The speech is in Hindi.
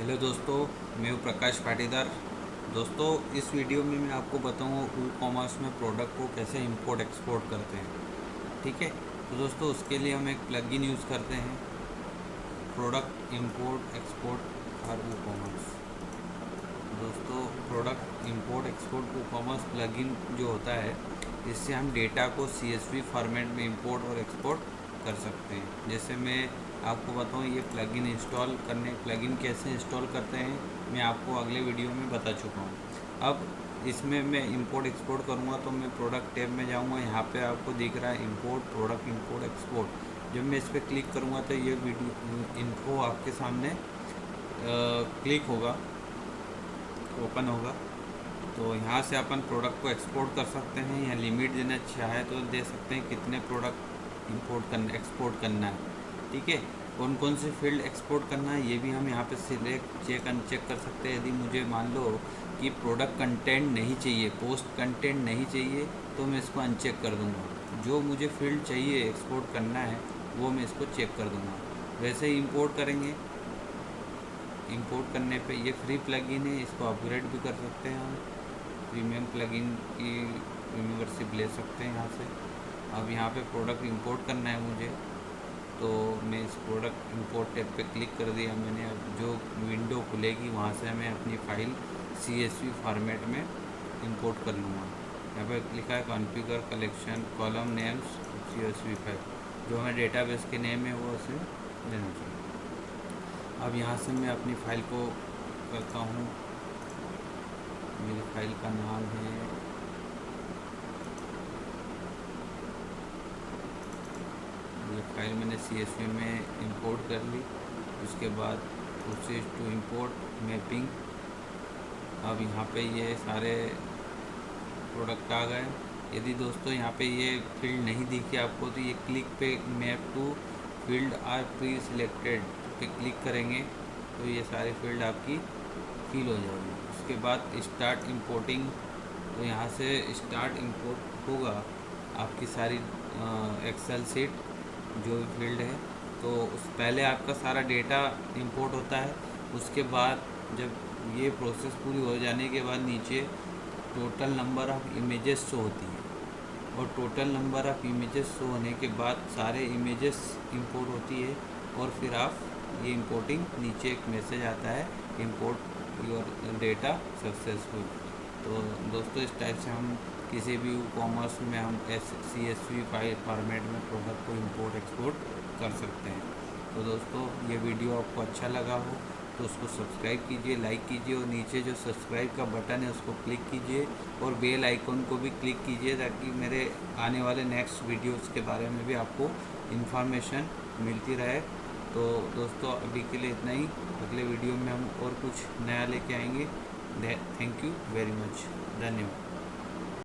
हेलो दोस्तों, मैं हूँ प्रकाश पाटीदार। दोस्तों, इस वीडियो में मैं आपको बताऊँगा ई कॉमर्स में प्रोडक्ट को कैसे इंपोर्ट एक्सपोर्ट करते हैं। ठीक है, तो दोस्तों उसके लिए हम एक प्लगइन यूज़ करते हैं, प्रोडक्ट इंपोर्ट एक्सपोर्ट और ई कॉमर्स। दोस्तों, product import export e commerce plugin जो होता है, इससे हम डेटा को CSV फॉर्मेट में इंपोर्ट और एक्सपोर्ट कर सकते हैं। जैसे मैं आपको बताऊं, ये प्लगइन कैसे इंस्टॉल करते हैं मैं आपको अगले वीडियो में बता चुका हूं। अब इसमें मैं इंपोर्ट एक्सपोर्ट करूंगा तो मैं प्रोडक्ट टैब में जाऊंगा। यहाँ पे आपको दिख रहा है इंपोर्ट प्रोडक्ट इंपोर्ट एक्सपोर्ट। जब मैं इस पर क्लिक करूंगा तो ये वीडियो इन्फो आपके सामने क्लिक होगा, ओपन होगा। तो यहाँ से अपन प्रोडक्ट को एक्सपोर्ट कर सकते हैं। यहाँ लिमिट देना चाहे तो दे सकते हैं कितने प्रोडक्ट इंपोर्ट करना एक्सपोर्ट करना है। ठीक है, कौन कौन से फील्ड एक्सपोर्ट करना है ये भी हम यहाँ पे सिलेक्ट चेक अनचेक कर सकते हैं। यदि मुझे मान लो कि प्रोडक्ट कंटेंट नहीं चाहिए, पोस्ट कंटेंट नहीं चाहिए, तो मैं इसको अनचेक कर दूँगा। जो मुझे फील्ड चाहिए एक्सपोर्ट करना है वो मैं इसको चेक कर दूँगा। वैसे ही इंपोर्ट करेंगे। इंपोर्ट करने पे ये फ्री प्लगइन है, इसको अपग्रेड भी कर सकते हैं हम। प्रीमियम प्लगइन की मेंबरशिप ले सकते हैं यहाँ से। अब यहाँ पे प्रोडक्ट इंपोर्ट करना है मुझे, तो मैं इस प्रोडक्ट इंपोर्ट टैब पे क्लिक कर दिया मैंने। अब जो विंडो खुलेगी वहाँ से मैं अपनी फ़ाइल CSV फॉर्मेट में इंपोर्ट कर लूँगा। यहाँ पे लिखा है configure collection column names CSV file, जो हमें डेटाबेस के नेम है वो उसे लेना चाहिए। अब यहाँ से मैं अपनी फ़ाइल को करता हूँ। मेरी फाइल का नाम है ये फाइल मैंने CSV में इंपोर्ट कर ली। उसके बाद प्रोसेस टू इंपोर्ट मैपिंग। अब यहाँ पे ये सारे प्रोडक्ट आ गए। यदि दोस्तों यहाँ पे ये फील्ड नहीं दिखी आपको तो ये क्लिक पे map to field are preselected पे क्लिक करेंगे तो ये सारे फील्ड आपकी फिल हो जाएगी। उसके बाद स्टार्ट इंपोर्टिंग, तो यहाँ से स्टार्ट इंपोर्ट होगा आपकी सारी एक्सेल सीट जो फील्ड है। तो उस पहले आपका सारा डेटा इंपोर्ट होता है। उसके बाद जब ये प्रोसेस पूरी हो जाने के बाद नीचे total number of images show होती है, और total number of images show होने के बाद सारे इमेजेस इंपोर्ट होती है। और फिर आप ये इंपोर्टिंग नीचे एक मैसेज आता है इंपोर्ट योर डेटा सक्सेसफुल। तो दोस्तों, इस टाइप से हम किसी भी कॉमर्स में हम CSV फाइल फॉर्मेट में प्रोडक्ट को इंपोर्ट एक्सपोर्ट कर सकते हैं। तो दोस्तों, ये वीडियो आपको अच्छा लगा हो तो उसको सब्सक्राइब कीजिए, लाइक कीजिए, और नीचे जो सब्सक्राइब का बटन है उसको क्लिक कीजिए, और बेल आइकन को भी क्लिक कीजिए ताकि मेरे आने वाले नेक्स्ट वीडियोस के बारे में भी आपको इन्फॉर्मेशन मिलती रहे। तो दोस्तों, अभी के लिए इतना ही। अगले वीडियो में हम और कुछ नया लेके आएंगे। Thank you very much. धन्यवाद।